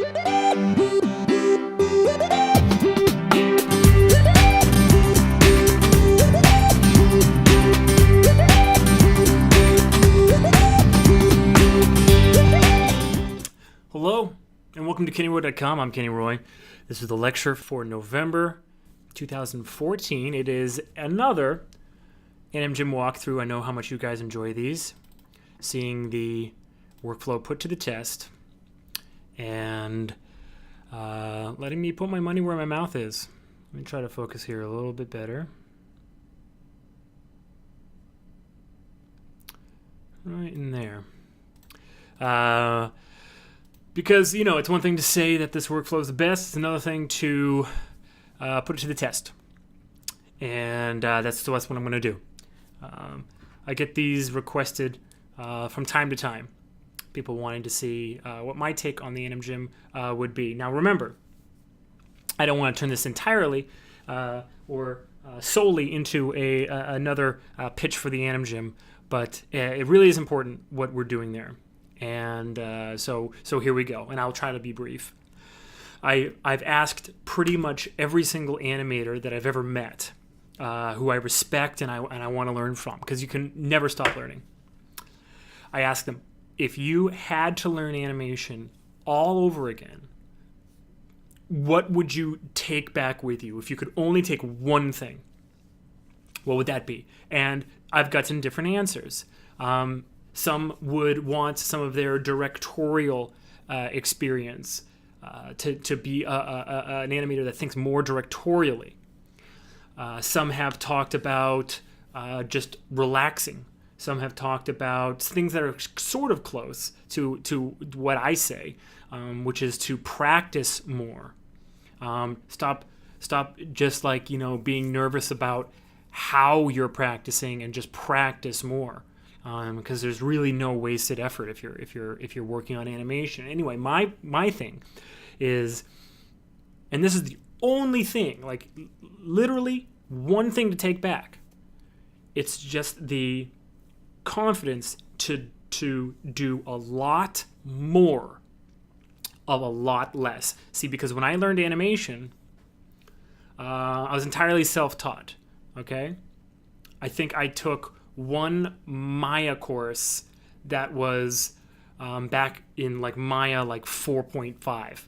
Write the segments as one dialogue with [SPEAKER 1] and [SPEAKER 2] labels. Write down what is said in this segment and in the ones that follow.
[SPEAKER 1] Hello, and welcome to KennyRoy.com. I'm Kenny Roy. This is the lecture for November 2014. It is another AnimGym walkthrough. I know how much you guys enjoy these, seeing the workflow put to the test, and letting me put my money where my mouth is. Let me try to focus here a little bit better. Right in there. Because, you know, it's one thing to say that this workflow is the best. It's another thing to put it to the test. And that's what I'm going to do. I get these requested from time to time. People wanting to see what my take on the AnimGym would be. Now, remember, I don't want to turn this entirely or solely into another pitch for the AnimGym, but it really is important what we're doing there. And so here we go, and I'll try to be brief. I've asked pretty much every single animator that I've ever met, who I respect and I want to learn from, because you can never stop learning. I asked them, if you had to learn animation all over again, what would you take back with you? If you could only take one thing, what would that be? And I've gotten different answers. Some would want some of their directorial experience to be an animator that thinks more directorially. Some have talked about just relaxing. Some have talked about things that are sort of close to what I say, which is to practice more. Stop just like, you know, being nervous about how you're practicing, and just practice more. Because there's really no wasted effort if you're working on animation. Anyway, my thing is, and this is the only thing, like literally one thing to take back. It's just the confidence to do a lot more of a lot less. See, because when I learned animation, I was entirely self-taught. Okay, I think I took one Maya course that was back in like Maya 4.5,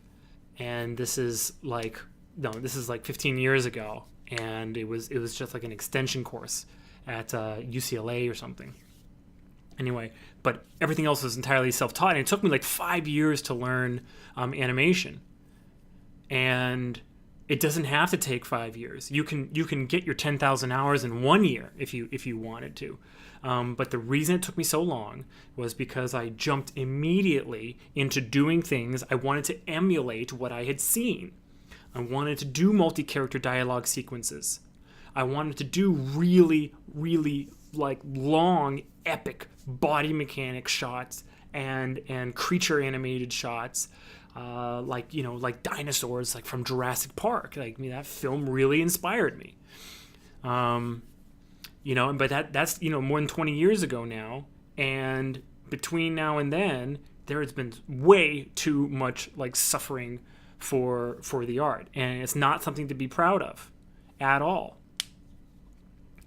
[SPEAKER 1] and this is like 15 years ago, and it was just like an extension course at UCLA or something. Anyway, but everything else was entirely self-taught, and it took me like 5 years to learn animation. And it doesn't have to take 5 years. You can get your 10,000 hours in 1 year if you wanted to. But the reason it took me so long was because I jumped immediately into doing things. I wanted to emulate what I had seen. I wanted to do multi-character dialogue sequences. I wanted to do really, really like long, epic body mechanic shots and creature animated shots. Like dinosaurs, like from Jurassic Park. Like, I mean, that film really inspired me. But that's more than 20 years ago now. And between now and then, there has been way too much like suffering for the art, and it's not something to be proud of at all.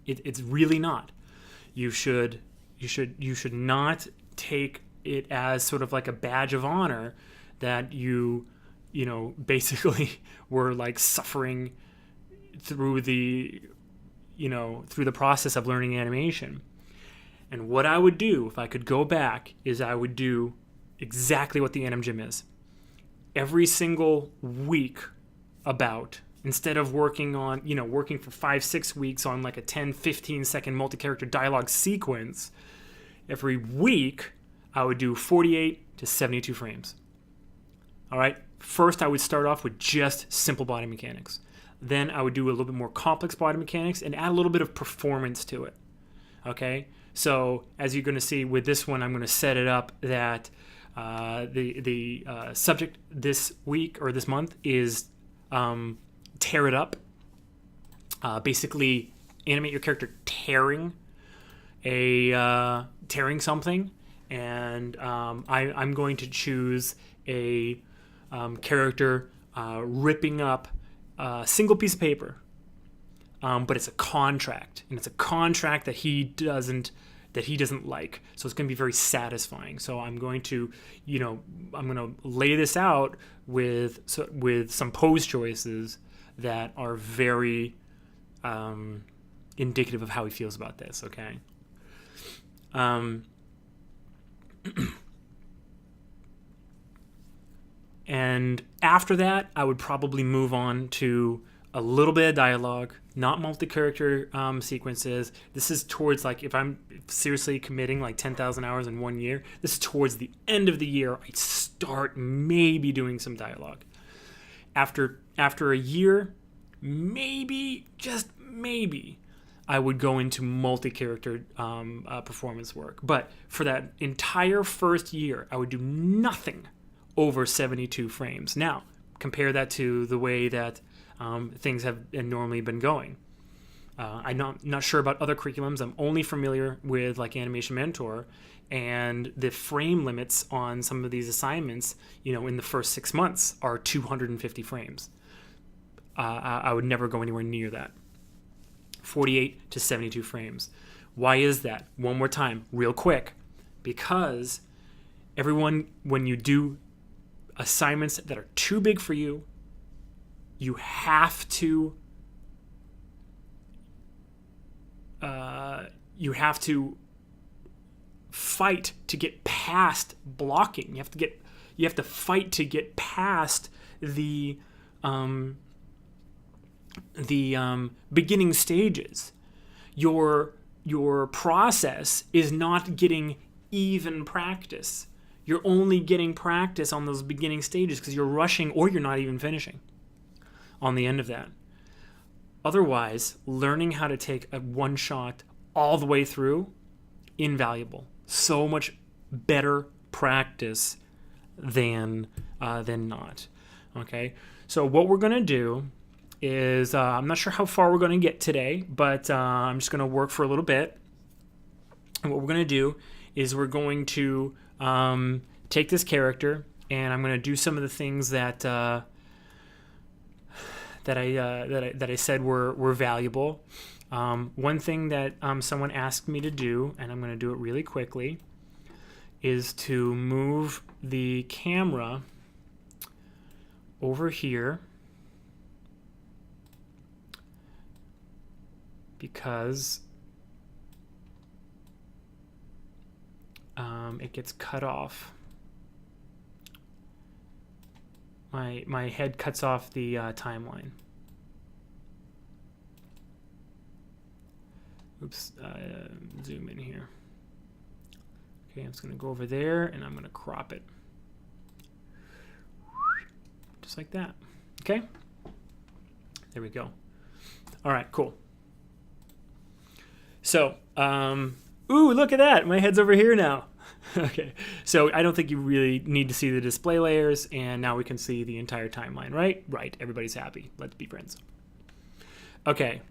[SPEAKER 1] It's really not. You should not take it as sort of like a badge of honor that you basically were like suffering through the process of learning animation. And what I would do if I could go back is I would do exactly what the AnimGym is. Every single week, instead of working for 5-6 weeks on like a 10-15 second multi-character dialogue sequence, every week I would do 48 to 72 frames. All right. First, I would start off with just simple body mechanics. Then I would do a little bit more complex body mechanics and add a little bit of performance to it. Okay. So as you're going to see with this one, I'm going to set it up that the subject this week or this month is tear it up. Basically, animate your character tearing something, and I'm going to choose a character ripping up a single piece of paper, but it's a contract, and it's a contract that he doesn't like. So it's going to be very satisfying. So I'm going to, lay this out with some pose choices that are very indicative of how he feels about this. Okay. And after that, I would probably move on to a little bit of dialogue, not multi-character sequences. This is towards, like, if I'm seriously committing like 10,000 hours in 1 year, this is towards the end of the year. I start maybe doing some dialogue. After a year, maybe, just maybe, I would go into multi-character performance work. But for that entire first year, I would do nothing over 72 frames. Now, compare that to the way that things have normally been going. I'm not sure about other curriculums. I'm only familiar with like Animation Mentor, and the frame limits on some of these assignments, in the first 6 months are 250 frames. I would never go anywhere near that. 48 to 72 frames. Why is that? One more time, real quick. Because everyone, when you do assignments that are too big for you, you have to fight to get past blocking. You have to fight to get past the beginning stages. Your process is not getting even practice. You're only getting practice on those beginning stages because you're rushing, or you're not even finishing on the end of that. Otherwise, learning how to take a one shot all the way through, invaluable. So much better practice than not. Okay, so what we're going to do is, I'm not sure how far we're going to get today, but I'm just going to work for a little bit. And what we're going to do is we're going to take this character, and I'm going to do some of the things that I said were valuable. One thing that someone asked me to do, and I'm going to do it really quickly, is to move the camera over here, because it gets cut off. My head cuts off the timeline. Oops, zoom in here. Okay, I'm just going to go over there, and I'm going to crop it. Just like that. Okay? There we go. All right, cool. So, ooh, look at that. My head's over here now. Okay, so I don't think you really need to see the display layers, and now we can see the entire timeline, right? Right, everybody's happy. Let's be friends. Okay,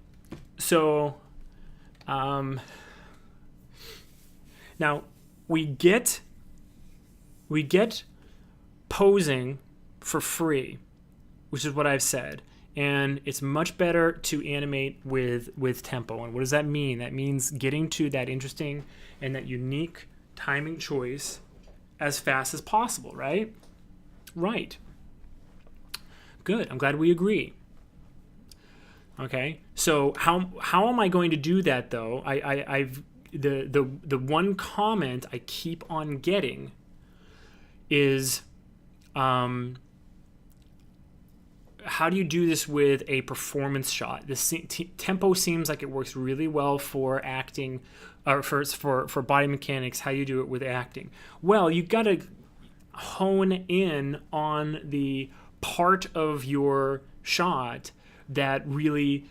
[SPEAKER 1] so now we get posing for free, which is what I've said. And it's much better to animate with tempo. And what does that mean? That means getting to that interesting and that unique timing choice as fast as possible, right? Right. Good. I'm glad we agree. Okay. So how am I going to do that though? I've the one comment I keep on getting is how do you do this with a performance shot? This tempo seems like it works really well for acting, or for body mechanics. How do you do it with acting? Well, you've got to hone in on the part of your shot that really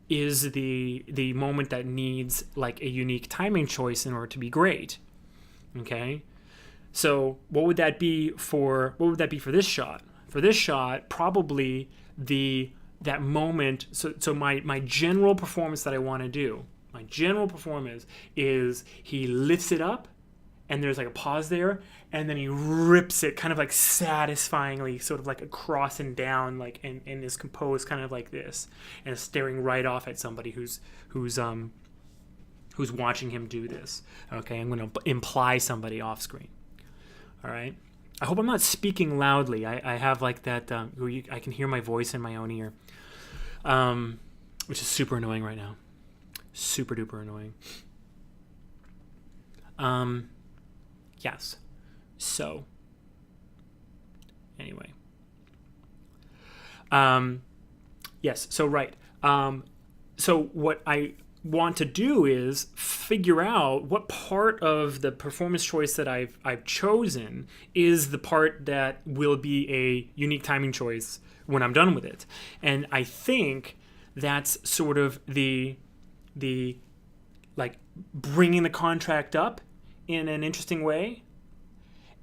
[SPEAKER 1] is the moment that needs like a unique timing choice in order to be great. Okay, so what would that be for this shot? For this shot, probably that moment. So my general performance that I want to do, my general performance is he lifts it up and there's like a pause there, and then he rips it kind of like satisfyingly, sort of like across and down, like, and is composed kind of like this, and staring right off at somebody who's watching him do this. Okay, I'm going to imply somebody off screen. All right. I hope I'm not speaking loudly. I have like that, I can hear my voice in my own ear, which is super annoying right now. Super duper annoying. Yes. So, anyway. Yes, so right. So what I want to do is figure out what part of the performance choice that I've chosen is the part that will be a unique timing choice when I'm done with it. And I think that's sort of the like bringing the contract up in an interesting way,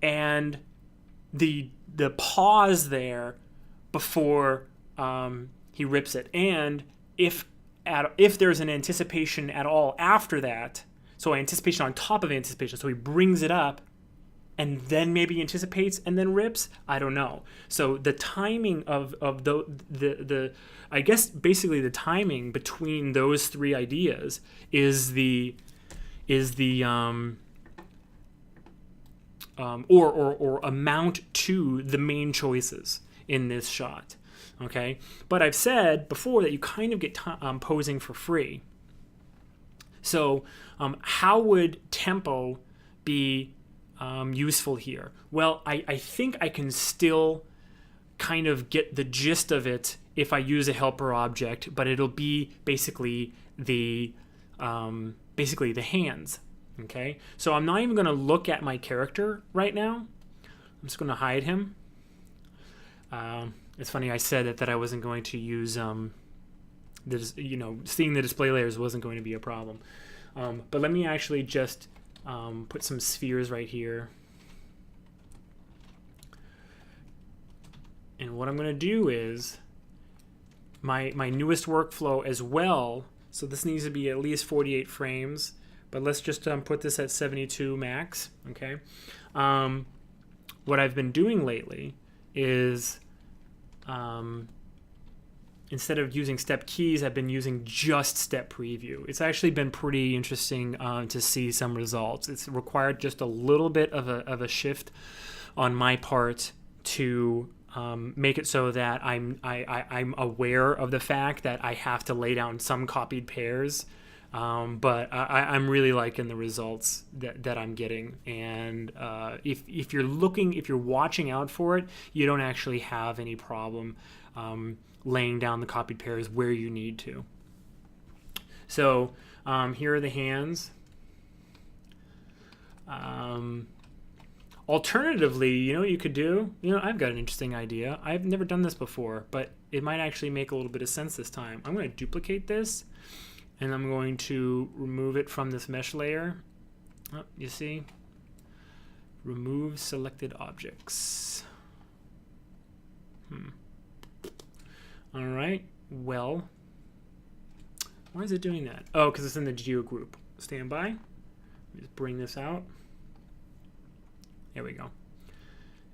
[SPEAKER 1] and the pause there before he rips it, and if there's an anticipation at all after that, so anticipation on top of anticipation, so he brings it up and then maybe anticipates and then rips, I don't know. So the timing of the I guess basically the timing between those three ideas is the or amount to the main choices in this shot. Okay, but I've said before that you kind of get posing for free. So how would tempo be useful here? Well, I think I can still kind of get the gist of it if I use a helper object, but it'll be basically the hands. Okay, so I'm not even going to look at my character right now. I'm just going to hide him. It's funny, I said that I wasn't going to use seeing the display layers wasn't going to be a problem. But let me actually just put some spheres right here. And what I'm going to do is my newest workflow as well. So this needs to be at least 48 frames, but let's just put this at 72 max. Okay. What I've been doing lately is instead of using step keys, I've been using just step preview. It's actually been pretty interesting to see some results. It's required just a little bit of a shift on my part to make it so that I'm aware of the fact that I have to lay down some copied pairs. But I'm really liking the results that I'm getting, and if you're watching out for it, you don't actually have any problem laying down the copied pairs where you need to. So here are the hands. Alternatively, what you could do, I've got an interesting idea. I've never done this before, but it might actually make a little bit of sense this time. I'm going to duplicate this, and I'm going to remove it from this mesh layer. Oh, you see? Remove selected objects. All right. Well, why is it doing that? Oh, because it's in the geo group. Stand by. Let me just bring this out. There we go.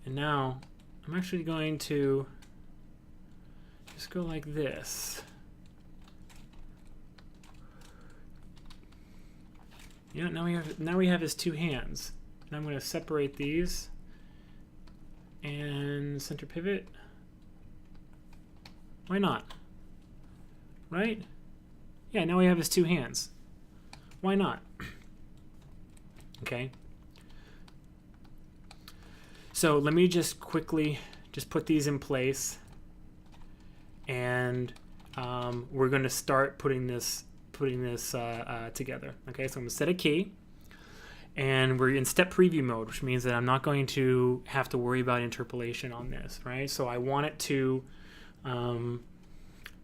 [SPEAKER 1] And now I'm actually going to just go like this. Now we have his two hands. And I'm going to separate these and center pivot. Why not? Right? Yeah, now we have his two hands. Why not? Okay. So let me just quickly put these in place, and we're going to start putting this together. Okay, so I'm going to set a key, and we're in step preview mode, which means that I'm not going to have to worry about interpolation on this, right? So I want it to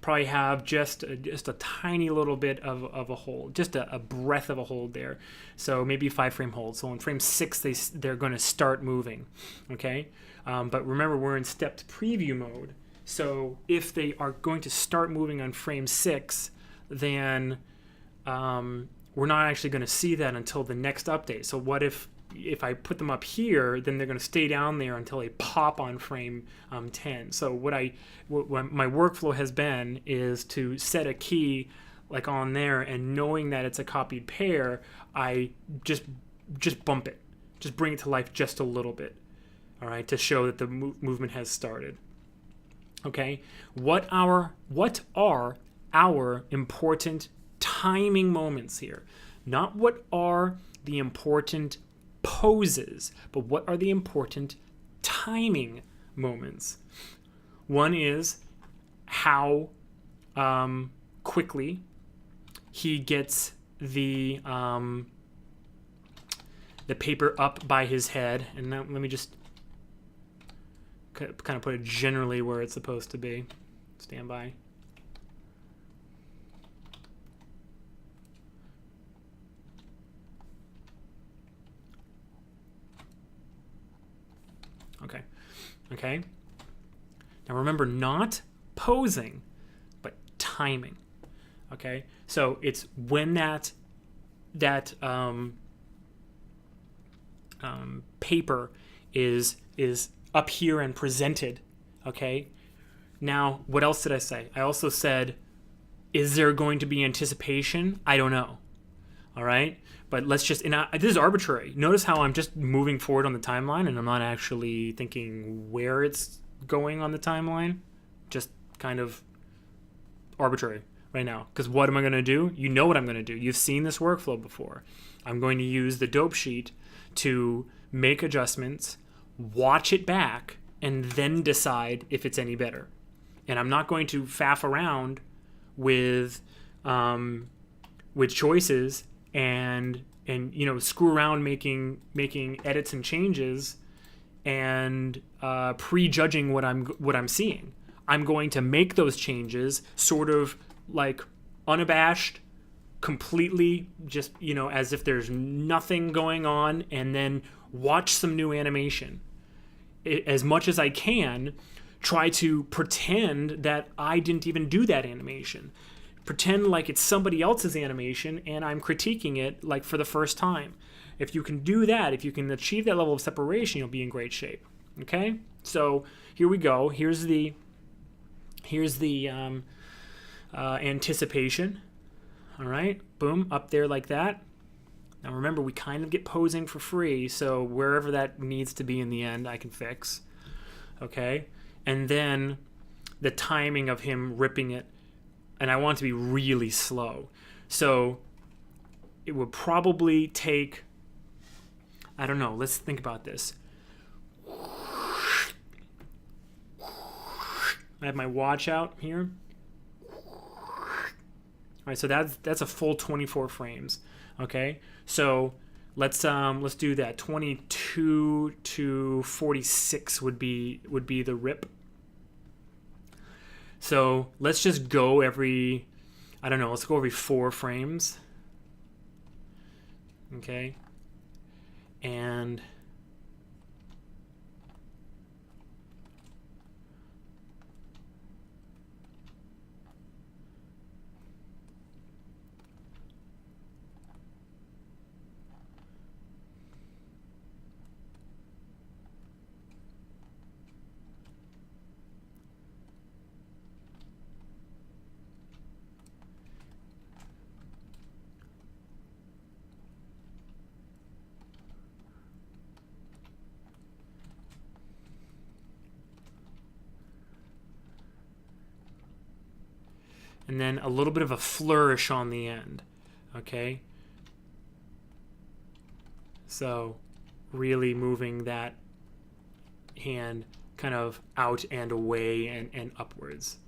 [SPEAKER 1] probably have just a tiny little bit of a hold, just a breath of a hold there. So maybe 5-frame hold. So in frame 6, they're going to start moving, okay? But remember, we're in step preview mode. So if they are going to start moving on frame 6, then we're not actually going to see that until the next update. So what if if I put them up here, then they're going to stay down there until they pop on frame 10. So what my workflow has been is to set a key like on there, and knowing that it's a copied pair, I just bump it, just bring it to life just a little bit, all right, to show that the movement has started. Okay, what are our important timing moments here? Not what are the important poses, but what are the important timing moments? One is how quickly he gets the paper up by his head, and now let me just kind of put it generally where it's supposed to be. Stand by. Okay. Now remember, not posing, but timing. Okay. So it's when that paper is up here and presented. Okay. Now, what else did I say? I also said, is there going to be anticipation? I don't know. All right. But let's just, this is arbitrary. Notice how I'm just moving forward on the timeline, and I'm not actually thinking where it's going on the timeline. Just kind of arbitrary right now. Because what am I going to do? You know what I'm going to do. You've seen this workflow before. I'm going to use the dope sheet to make adjustments, watch it back, and then decide if it's any better. And I'm not going to faff around with choices and screw around making edits and changes and prejudging what I'm seeing. I'm going to make those changes sort of like unabashed, completely just as if there's nothing going on, and then watch some new animation. As much as I can, try to pretend that I didn't even do that animation. Pretend like it's somebody else's animation and I'm critiquing it like for the first time. If you can do that, if you can achieve that level of separation, you'll be in great shape. Okay? So here we go. Here's the anticipation. All right? Boom, up there like that. Now remember, we kind of get posing for free, so wherever that needs to be in the end, I can fix. Okay? And then the timing of him ripping it, and I want it to be really slow. So it would probably take, I don't know, let's think about this. I have my watch out here. All right, so that's a full 24 frames. Okay, so let's do that. 22 to 46 would be the rip. So let's just go every, I don't know, let's go every 4 frames. Okay. And then a little bit of a flourish on the end. Okay? So really moving that hand kind of out and away and upwards.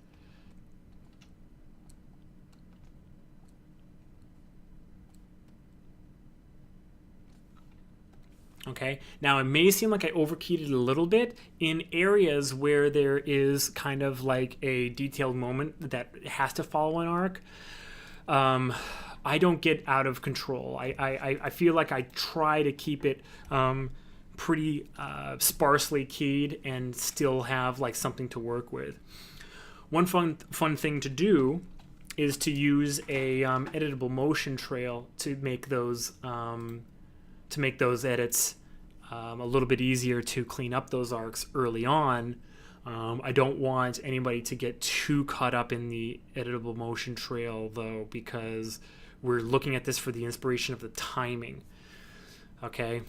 [SPEAKER 1] Okay, now it may seem like I overkeyed it a little bit in areas where there is kind of like a detailed moment that has to follow an arc. I don't get out of control. I feel like I try to keep it pretty sparsely keyed and still have like something to work with. One fun thing to do is to use a editable motion trail to make those edits a little bit easier to clean up those arcs early on. I don't want anybody to get too caught up in the editable motion trail, though, because we're looking at this for the inspiration of the timing. Okay,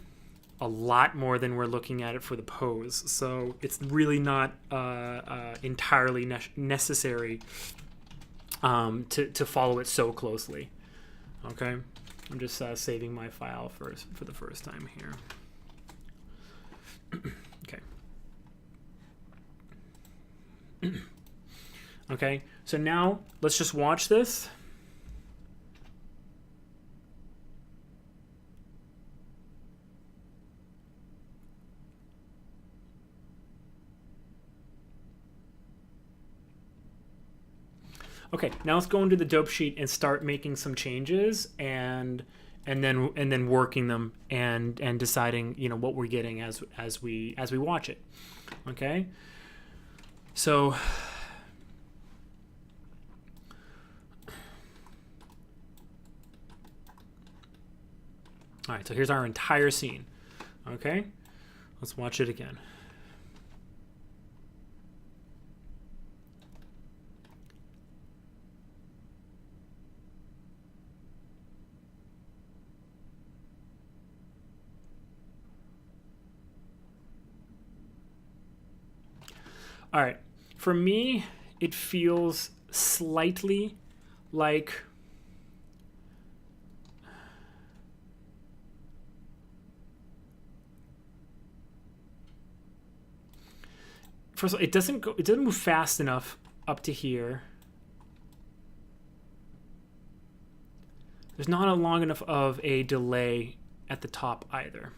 [SPEAKER 1] a lot more than we're looking at it for the pose. So it's really not entirely necessary to follow it so closely. Okay, I'm just saving my file for the first time here. Okay. Okay, so now let's just watch this. Okay, now let's go into the dope sheet and start making some changes and then working them and deciding, you know, what we're getting as we watch it. Okay? So all right, so here's our entire scene. Okay? Let's watch it again. All right, for me, it feels slightly like first of all, it doesn't move fast enough up to here. There's not a long enough of a delay at the top either.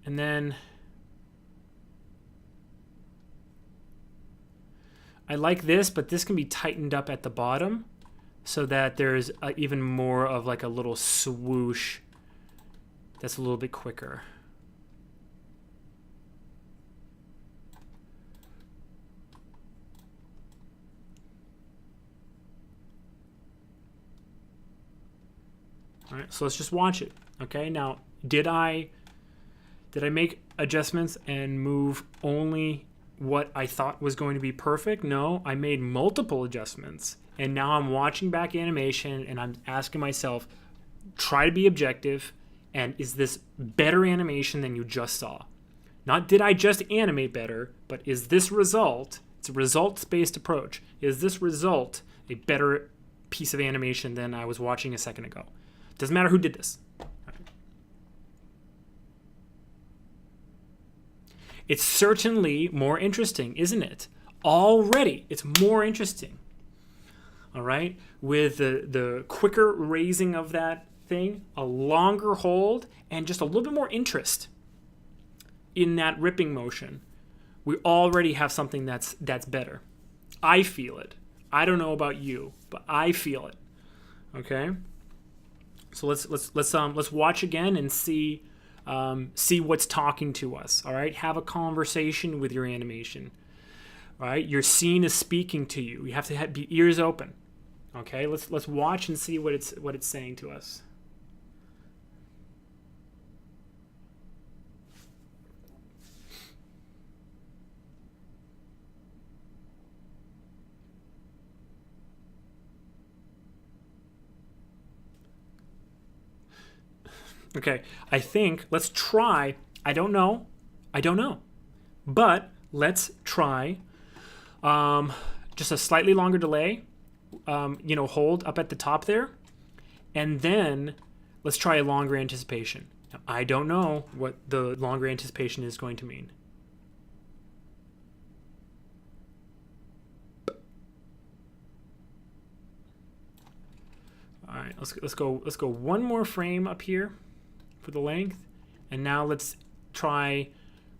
[SPEAKER 1] And then I like this, but this can be tightened up at the bottom so that there's even more of like a little swoosh that's a little bit quicker. All right, so let's just watch it. Okay, now did I make adjustments and move only what I thought was going to be perfect? No, I made multiple adjustments. And now I'm watching back animation and I'm asking myself, try to be objective, and is this better animation than you just saw? Not did I just animate better, but is this result, it's a results-based approach, is this result a better piece of animation than I was watching a second ago? Doesn't matter who did this. It's certainly more interesting, isn't it? Already, it's more interesting. All right? With the quicker raising of that thing, a longer hold, and just a little bit more interest in that ripping motion, we already have something that's better. I feel it. I don't know about you, but I feel it. Okay? So let's watch again and see what's talking to us. All right, have a conversation with your animation. All right, your scene is speaking to you. You have to be ears open. Okay, let's watch and see what it's saying to us. Okay, I think let's try. I don't know, but let's try just a slightly longer delay. Hold up at the top there, and then let's try a longer anticipation. Now, I don't know what the longer anticipation is going to mean. All right, let's go one more frame up here for the length, and now let's try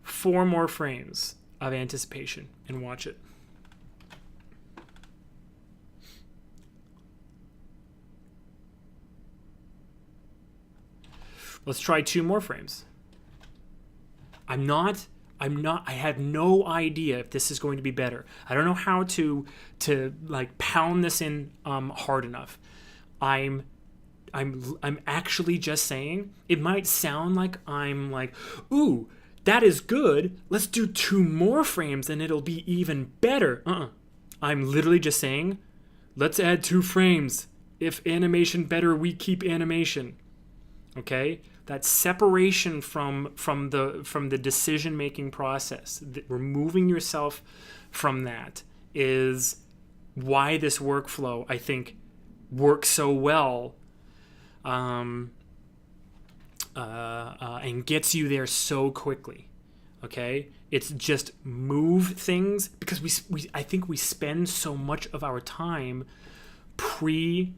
[SPEAKER 1] 4 more frames of anticipation and watch it. Let's try 2 more frames. I have no idea if this is going to be better. I don't know how to like pound this in hard enough. I'm I'm actually just saying, it might sound like I'm like, ooh, that is good. Let's do 2 more frames and it'll be even better. I'm literally just saying, let's add 2 frames. If animation better, we keep animation. Okay? That separation from the decision-making process, removing yourself from that, is why this workflow, I think, works so well, and gets you there so quickly. Okay? It's just move things, because I think we spend so much of our time prejudging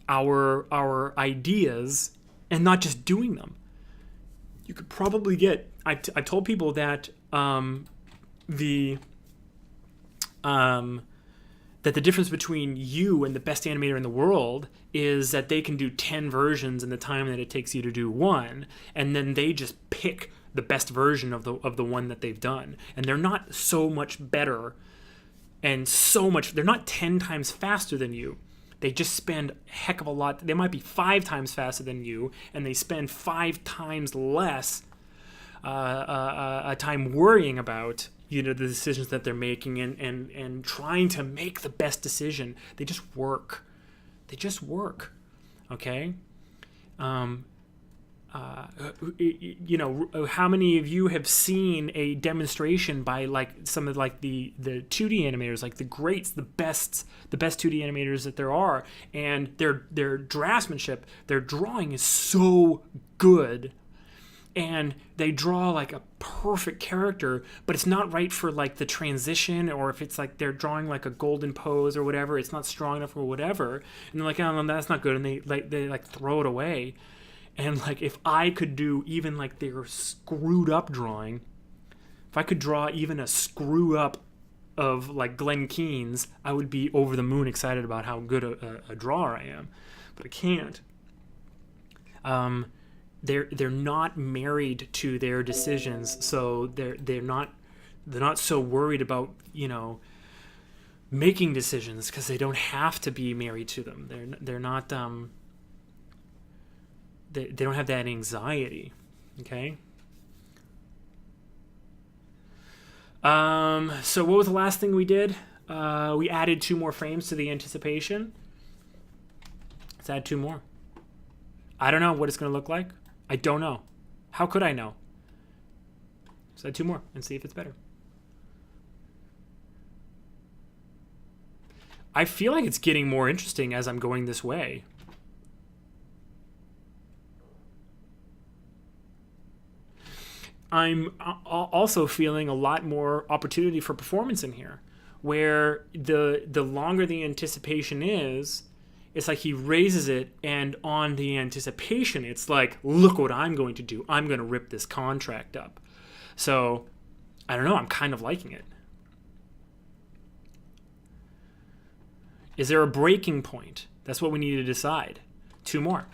[SPEAKER 1] our ideas and not just doing them. You could probably get, I told people that the difference between you and the best animator in the world is that they can do 10 versions in the time that it takes you to do one, and then they just pick the best version of the one that they've done. And they're not so much better and they're not 10 times faster than you. They just spend a heck of a lot. They might be 5 times faster than you, and they spend 5 times less time worrying about the decisions that they're making and trying to make the best decision. They just work. Okay? How many of you have seen a demonstration by like some of like the 2D animators, like the greats, the best 2D animators that there are, and their draftsmanship, their drawing is so good, and they draw like a perfect character, but it's not right for like the transition, or if it's like they're drawing like a golden pose or whatever, it's not strong enough or whatever, and they're like, oh no, that's not good, and they throw it away. And like, if I could do even like their screwed up drawing, if I could draw even a screw up of like Glenn Keane's, I would be over the moon excited about how good a drawer I am. But I can't. They're not married to their decisions, so they're not so worried about making decisions, because they don't have to be married to them. They're not. They don't have that anxiety, okay? So what was the last thing we did? We added 2 more frames to the anticipation. Let's add 2 more. I don't know what it's going to look like. I don't know. How could I know? Let's add 2 more and see if it's better. I feel like it's getting more interesting as I'm going this way. I'm also feeling a lot more opportunity for performance in here, where the longer the anticipation is, it's like he raises it, and on the anticipation, it's like, look what I'm going to do. I'm going to rip this contract up. So, I don't know. I'm kind of liking it. Is there a breaking point? That's what we need to decide. 2 more.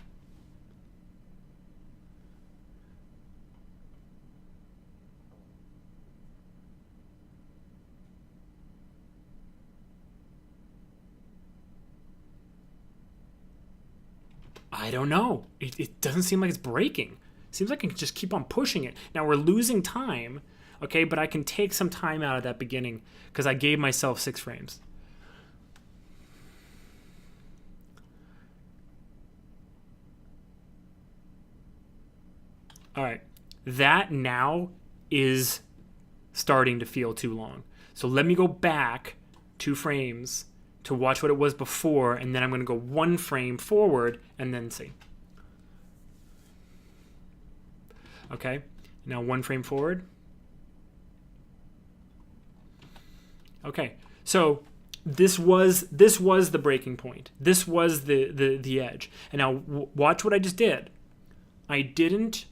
[SPEAKER 1] I don't know. It doesn't seem like it's breaking. It seems like I can just keep on pushing it. Now we're losing time, okay, but I can take some time out of that beginning because I gave myself 6 frames. All right. That now is starting to feel too long. So let me go back 2 frames to watch what it was before, and then I'm going to go 1 frame forward and then see. Okay, now 1 frame forward. Okay, so this was the breaking point. This was the edge. And now watch what I just did. I didn't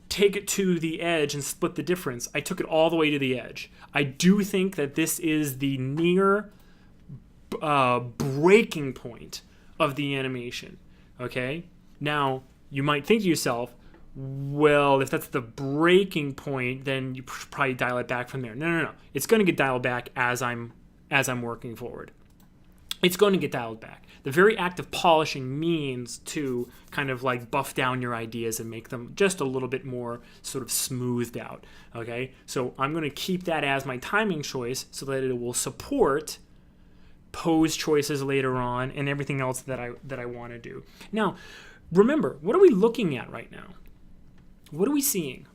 [SPEAKER 1] take it to the edge and split the difference. I took it all the way to the edge. I do think that this is the near breaking point of the animation. Okay, now you might think to yourself, well, if that's the breaking point, then you probably dial it back from there. No. It's going to get dialed back as I'm working forward. it's going to get dialed back. The very act of polishing means to kind of like buff down your ideas and make them just a little bit more sort of smoothed out. Okay, so I'm going to keep that as my timing choice so that it will support pose choices later on and everything else that I want to do. Now, remember, what are we looking at right now? What are we seeing?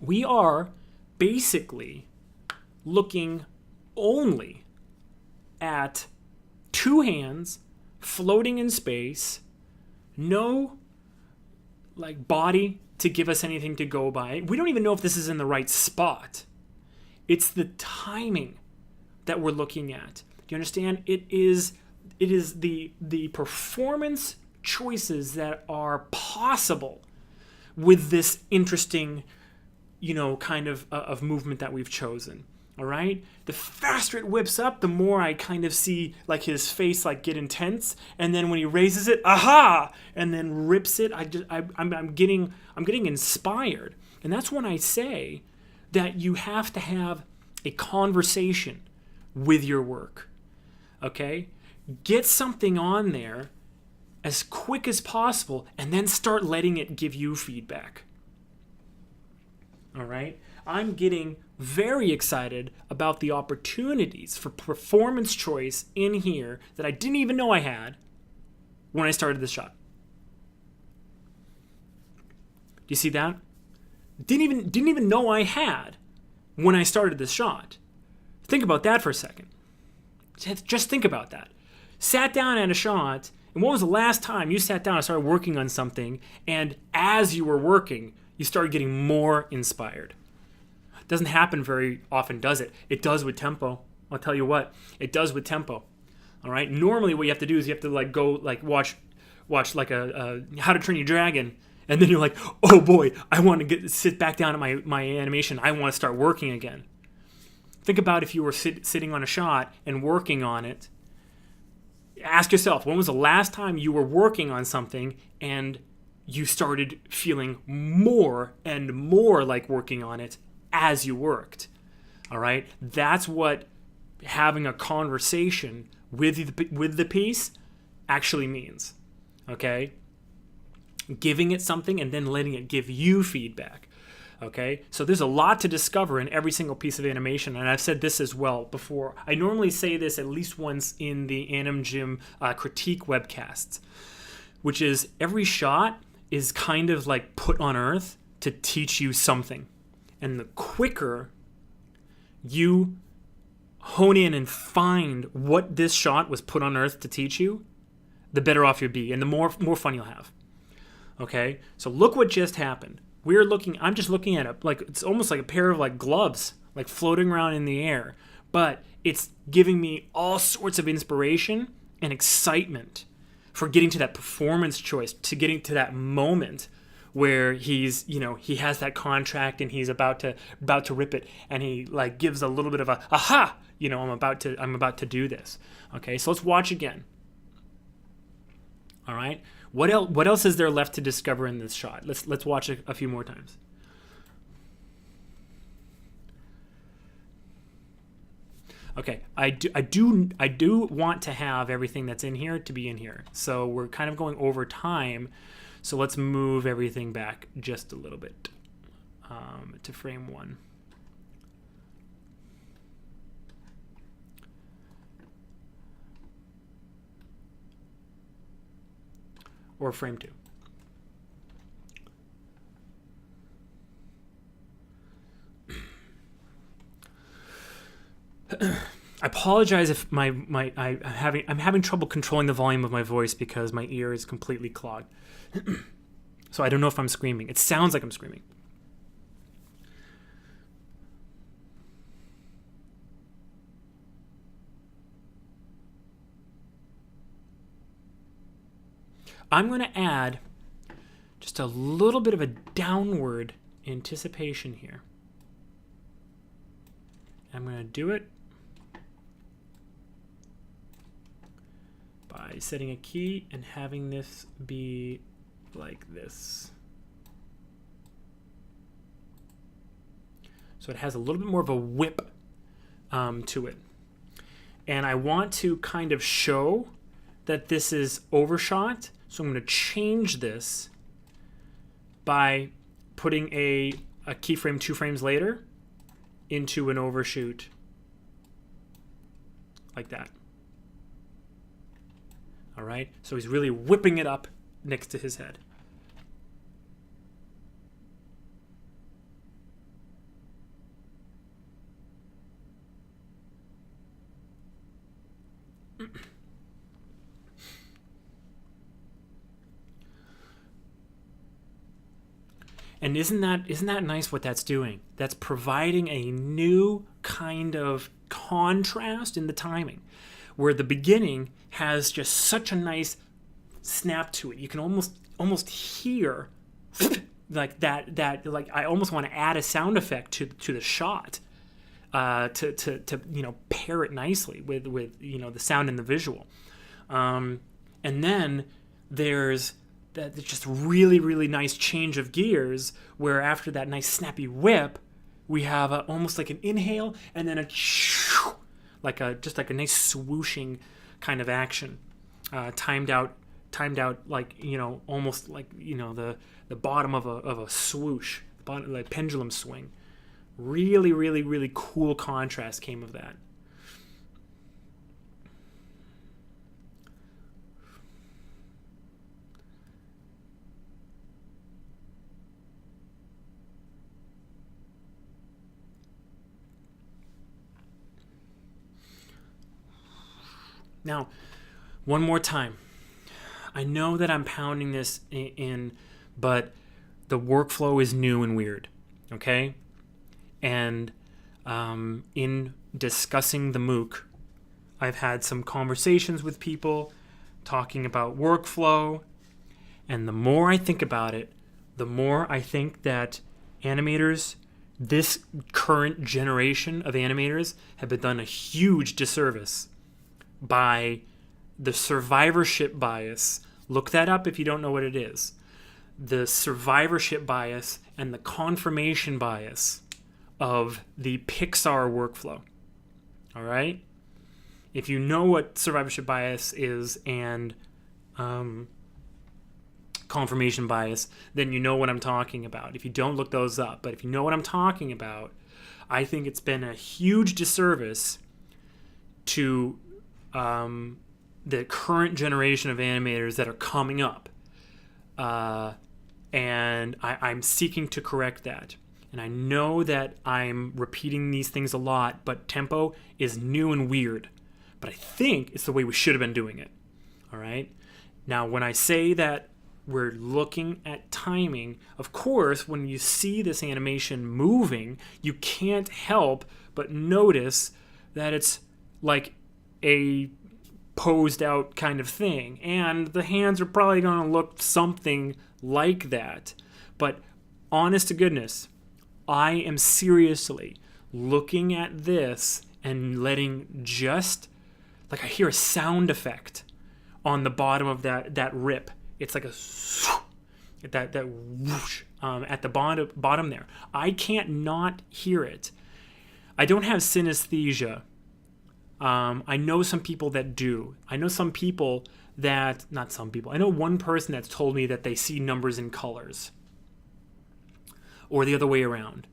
[SPEAKER 1] We are basically looking only at two hands floating in space, no like body to give us anything to go by. We don't even know if this is in the right spot. It's the timing that we're looking at. Do you understand? It is the performance choices that are possible with this interesting, kind of movement that we've chosen. All right. The faster it whips up, the more I kind of see like his face like get intense, and then when he raises it, aha, and then rips it, I'm getting inspired, and that's when I say that you have to have a conversation with your work. Okay, get something on there as quick as possible, and then start letting it give you feedback. All right. I'm getting very excited about the opportunities for performance choice in here that I didn't even know I had when I started this shot. Do you see that? Didn't even know I had when I started this shot. Think about that for a second. Just think about that. Sat down at a shot, and when was the last time you sat down and started working on something, and as you were working, you started getting more inspired? Doesn't happen very often, does it? It does with tempo. I'll tell you what, it does with tempo. All right. Normally, what you have to do is you have to like go like watch like a How to Train Your Dragon, and then you're like, oh boy, I want to sit back down at my animation. I want to start working again. Think about if you were sitting on a shot and working on it. Ask yourself, when was the last time you were working on something and you started feeling more and more like working on it as you worked? All right, that's what having a conversation with the piece actually means. Okay, giving it something and then letting it give you feedback. Okay, so there's a lot to discover in every single piece of animation, and I've said this as well before. I normally say this at least once in the AnimGym critique webcasts, which is every shot is kind of like put on earth to teach you something. And the quicker you hone in and find what this shot was put on earth to teach you, the better off you'll be and the more fun you'll have. Okay? So look what just happened. I'm just looking at it like it's almost like a pair of like gloves, like floating around in the air. But it's giving me all sorts of inspiration and excitement for getting to that performance choice, to getting to that moment where he's, he has that contract and he's about to rip it, and he like gives a little bit of a aha, I'm about to do this. Okay, so let's watch again. All right, what else is there left to discover in this shot? Let's watch a few more times. Okay, I do want to have everything that's in here to be in here. So we're kind of going over time. So let's move everything back just a little bit to frame 1. Or frame 2. I apologize if I'm having trouble controlling the volume of my voice because my ear is completely clogged. So I don't know if I'm screaming. It sounds like I'm screaming. I'm going to add just a little bit of a downward anticipation here. I'm going to do it by setting a key and having this be like this. So it has a little bit more of a whip to it. And I want to kind of show that this is overshot. So I'm going to change this by putting a keyframe 2 frames later into an overshoot like that. All right, so he's really whipping it up next to his head. And isn't that nice what that's doing? That's providing a new kind of contrast in the timing, where the beginning has just such a nice snap to it. You can almost hear like that like I almost want to add a sound effect to the shot to pair it nicely with the sound and the visual. And then there's that just really, really nice change of gears where after that nice snappy whip, we have almost like an inhale and then like a nice swooshing kind of action, timed out like almost like the bottom of a swoosh, like pendulum swing. Really, really, really cool contrast came of that. Now, one more time. I know that I'm pounding this in, but the workflow is new and weird, okay? And in discussing the MOOC, I've had some conversations with people talking about workflow, and the more I think about it, the more I think that animators, this current generation of animators, have been done a huge disservice by the survivorship bias. Look that up if you don't know what it is. The survivorship bias and the confirmation bias of the Pixar workflow. All right? If you know what survivorship bias is and confirmation bias, then you know what I'm talking about. If you don't, look those up. But if you know what I'm talking about, I think it's been a huge disservice to the current generation of animators that are coming up. And I'm seeking to correct that. And I know that I'm repeating these things a lot, but tempo is new and weird. But I think it's the way we should have been doing it. All right? Now, when I say that we're looking at timing, of course, when you see this animation moving, you can't help but notice that it's like a posed out kind of thing. And the hands are probably going to look something like that. But honest to goodness, I am seriously looking at this and letting just, like I hear a sound effect on the bottom of that rip. It's like a that whoosh at the bottom there. I can't not hear it. I don't have synesthesia. I know some people that do. I know some people that, not some people, I know one person that's told me that they see numbers in colors. Or the other way around.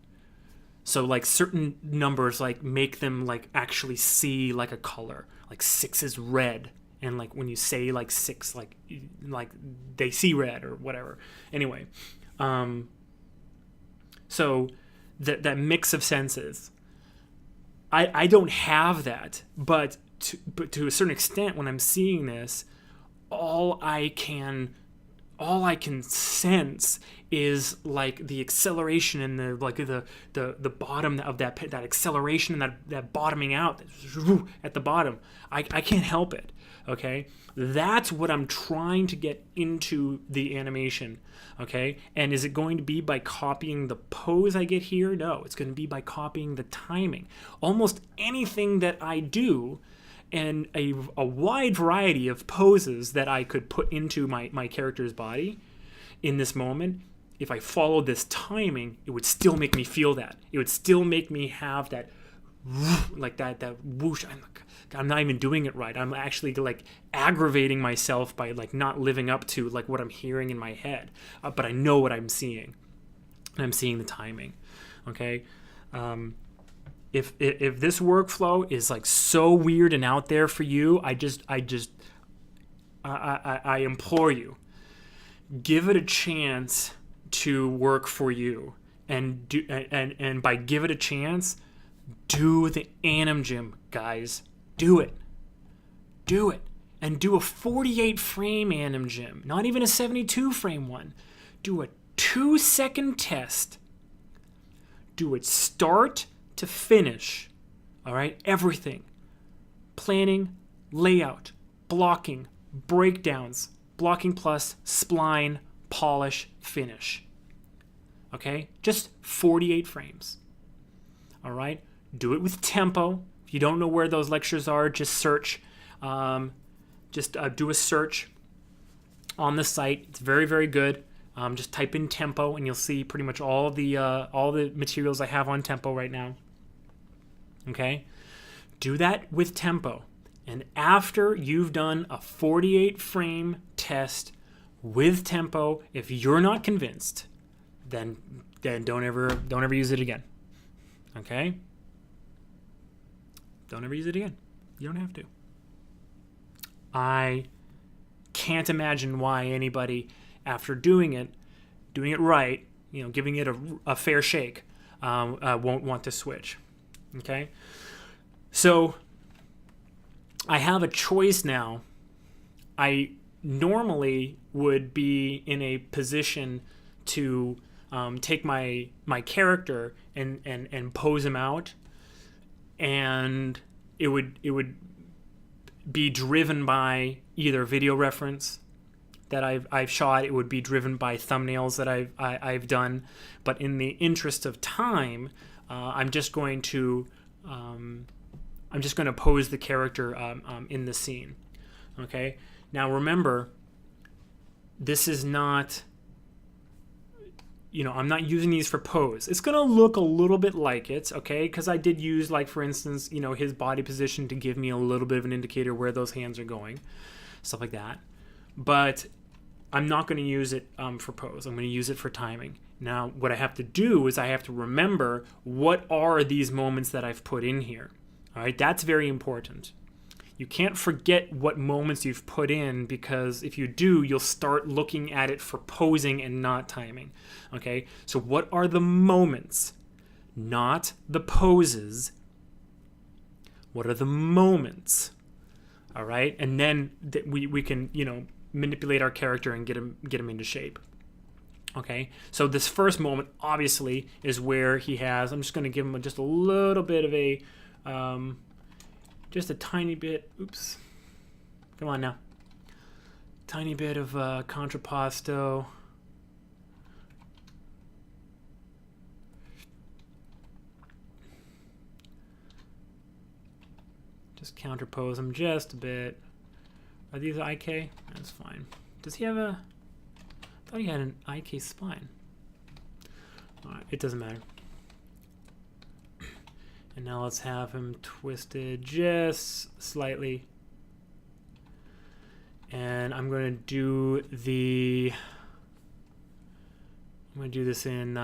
[SPEAKER 1] So like certain numbers like make them like actually see like a color. Like 6 is red. And like when you say like 6, like they see red or whatever. Anyway. So that mix of senses. I don't have that, but to a certain extent, when I'm seeing this, all I can sense is like the acceleration and the bottom of that acceleration and that bottoming out at the bottom. I can't help it. Okay, that's what I'm trying to get into the animation. Okay, and is it going to be by copying the pose I get here? No, it's going to be by copying the timing. Almost anything that I do, and a wide variety of poses that I could put into my character's body in this moment, if I followed this timing, it would still make me feel that. It would still make me have that like that whoosh. I'm not even doing it right. I'm actually like aggravating myself by like not living up to like what I'm hearing in my head, but I know what I'm seeing, and I'm seeing the timing. Okay, if this workflow is like so weird and out there for you, I implore you, give it a chance to work for you, and by give it a chance, do the AnimGym, guys. Do it, and do a 48 frame AnimGym, not even a 72 frame one. Do a 2-second test. Do it start to finish. All right, everything: planning, layout, blocking, breakdowns, blocking plus, spline, polish, finish. Okay, just 48 frames. All right, do it with tempo. If you don't know where those lectures are, just search. Do a search on the site. It's very, very good. Just type in tempo, and you'll see pretty much all the materials I have on tempo right now. Okay, do that with tempo. And after you've done a 48 frame test with tempo, if you're not convinced, then don't ever use it again. Okay? Don't ever use it again. You don't have to. I can't imagine why anybody, after doing it right, giving it a fair shake, won't want to switch. Okay? So I have a choice now. I normally would be in a position to take my character and pose him out, and it would be driven by either video reference that I've shot. It would be driven by thumbnails that I've done. But in the interest of time, I'm just going to pose the character in the scene. Okay. Now remember, this is not. I'm not using these for pose. It's going to look a little bit like it, okay? Because I did use, like, for instance, his body position to give me a little bit of an indicator where those hands are going, stuff like that. But I'm not going to use it for pose. I'm going to use it for timing. Now, what I have to do is I have to remember what are these moments that I've put in here. All right, that's very important. You can't forget what moments you've put in, because if you do, you'll start looking at it for posing and not timing. Okay, so what are the moments, not the poses? What are the moments? All right, and then we can manipulate our character and get him into shape. Okay, so this first moment obviously is where he has. I'm just going to give him just a little bit of a. Just a tiny bit, oops, come on now, tiny bit of contrapposto. Just counterpose them just a bit. Are these IK? That's fine. Does he have I thought he had an IK spine. All right, it doesn't matter. And now let's have him twisted just slightly. And I'm going to do this in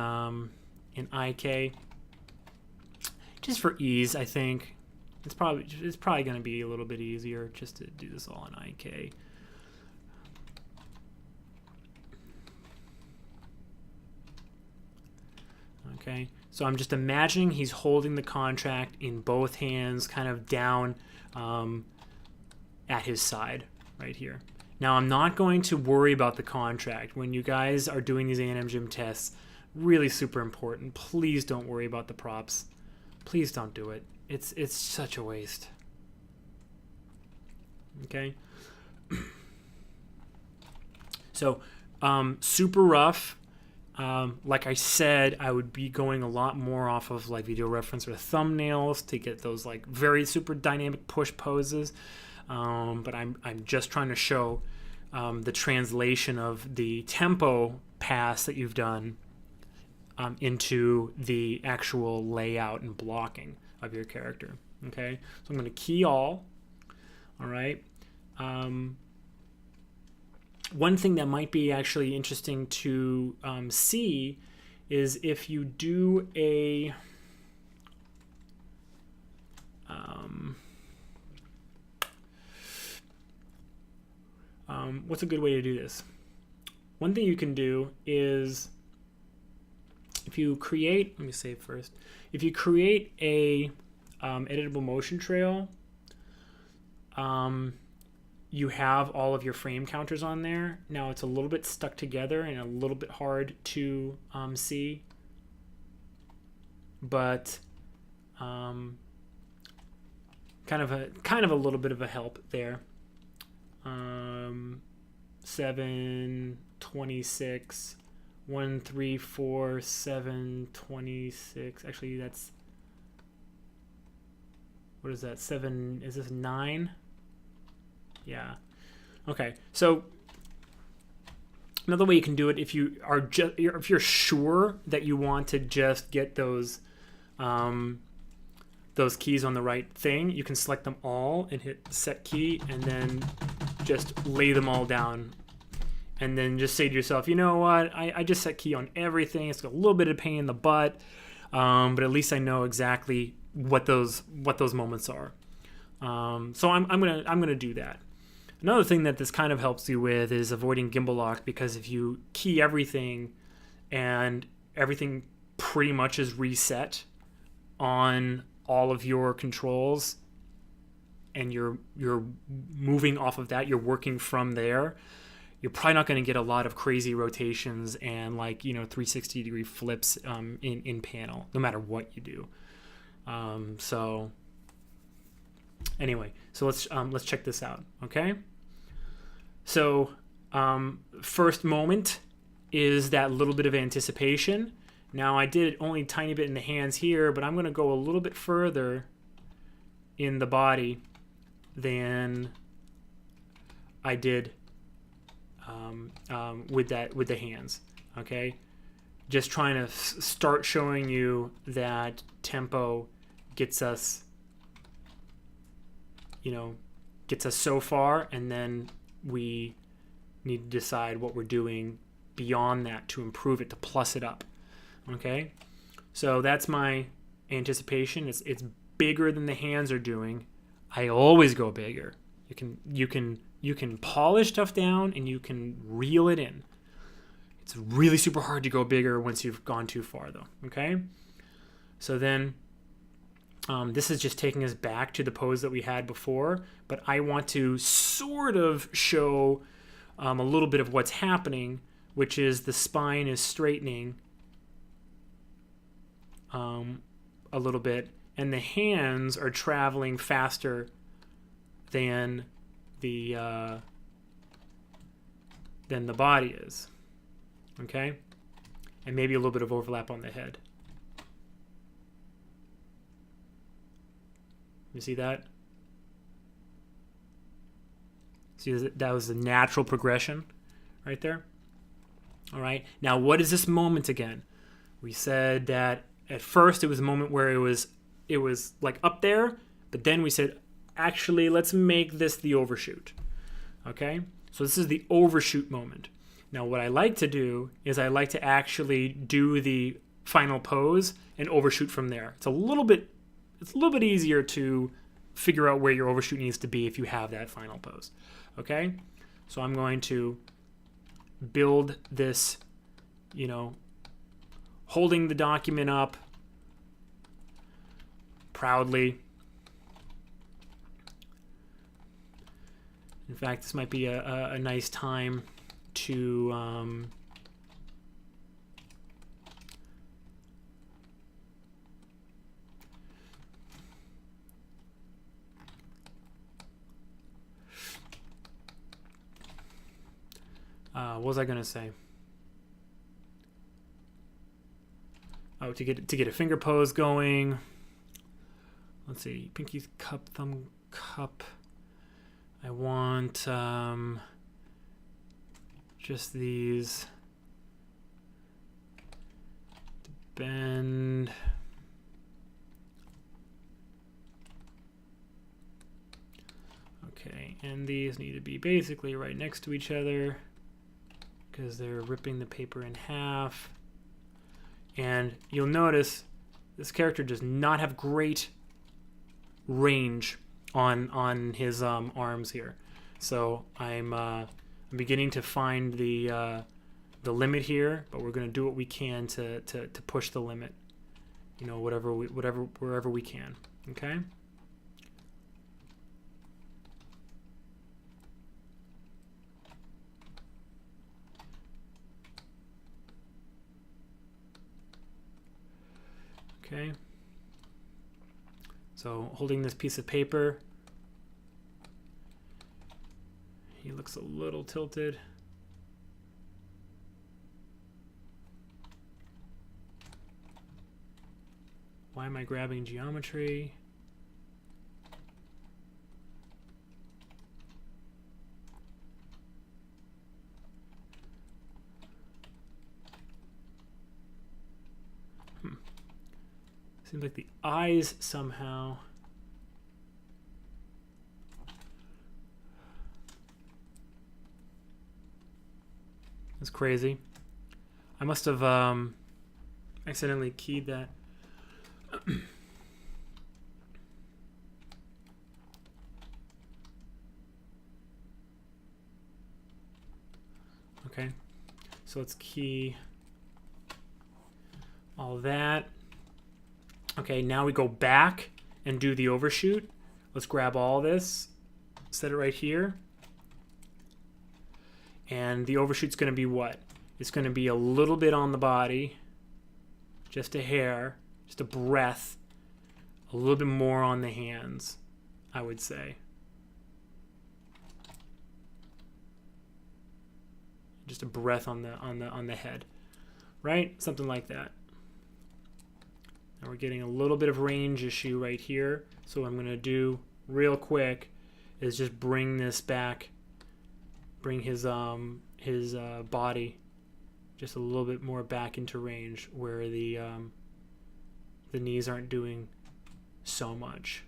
[SPEAKER 1] IK, just for ease. I think it's probably going to be a little bit easier just to do this all in IK. Okay. So I'm just imagining he's holding the contract in both hands, kind of down at his side right here. Now, I'm not going to worry about the contract. When you guys are doing these AnimGym tests, really super important. Please don't worry about the props. Please don't do it. It's such a waste. Okay? So, super rough. Like I said, I would be going a lot more off of like video reference or thumbnails to get those like very super dynamic push poses. But I'm just trying to show the translation of the tempo pass that you've done into the actual layout and blocking. of your character. Okay, so I'm going to key all. All right. One thing that might be actually interesting to see is if you do a what's a good way to do this? One thing you can do is if you create, let me save first. If you create a editable motion trail, you have all of your frame counters on there. Now it's a little bit stuck together and a little bit hard to see, but kind of a little bit of a help there. 7, 26, 1, 3, 4, 7, 26. Actually, that's, what is that? 7, is this 9? Yeah. Okay. So another way you can do it, if you are if you're sure that you want to just get those keys on the right thing, you can select them all and hit set key and then just lay them all down. And then just say to yourself, you know what? I just set key on everything. It's a little bit of pain in the butt, but at least I know exactly what those moments are. So I'm gonna do that. Another thing that this kind of helps you with is avoiding gimbal lock, because if you key everything and everything pretty much is reset on all of your controls and you're moving off of that, you're working from there, you're probably not going to get a lot of crazy rotations and 360-degree flips in panel, no matter what you do. So anyway, so let's check this out. Okay. So first moment is that little bit of anticipation. Now I did only a tiny bit in the hands here, but I'm going to go a little bit further in the body than I did with the hands. Okay, just trying to start showing you that tempo gets us so far, and then we need to decide what we're doing beyond that to improve it, to plus it up. Okay, so that's my anticipation. It's bigger than the hands are doing. I always go bigger. You can polish stuff down and you can reel it in. It's really super hard to go bigger once you've gone too far, though. Okay, so then this is just taking us back to the pose that we had before, but I want to sort of show a little bit of what's happening, which is the spine is straightening a little bit, and the hands are traveling faster than the body is. Okay, and maybe a little bit of overlap on the head. You see that? See, that was the natural progression right there. All right, now what is this moment again? We said that at first it was a moment where it was like up there, but then we said, actually, let's make this the overshoot. Okay, so this is the overshoot moment. Now what I like to do is I like to actually do the final pose and overshoot from there. It's a little bit easier to figure out where your overshoot needs to be if you have that final pose. Okay, so I'm going to build this, holding the document up proudly. In fact, this might be a nice time to what was I gonna say? Oh, to get a finger pose going. Let's see, pinky cup, thumb cup. I want just these to bend. And these need to be basically right next to each other because they're ripping the paper in half. And you'll notice this character does not have great range on his arms here. So I'm beginning to find the limit here, but we're going to do what we can to push the limit. You know, wherever we can. Okay. Okay. So holding this piece of paper, he looks a little tilted. Why am I grabbing geometry? Seems like the eyes somehow. That's crazy. I must have accidentally keyed that. Okay, so let's key all that. Okay, now we go back and do the overshoot. Let's grab all this, set it right here. And the overshoot's going to be what? It's going to be a little bit on the body, just a hair, just a breath, a little bit more on the hands, I would say. Just a breath on the head, right? Something like that. Now we're getting a little bit of range issue right here. So what I'm going to do real quick is just bring this back, bring his body just a little bit more back into range where the knees aren't doing so much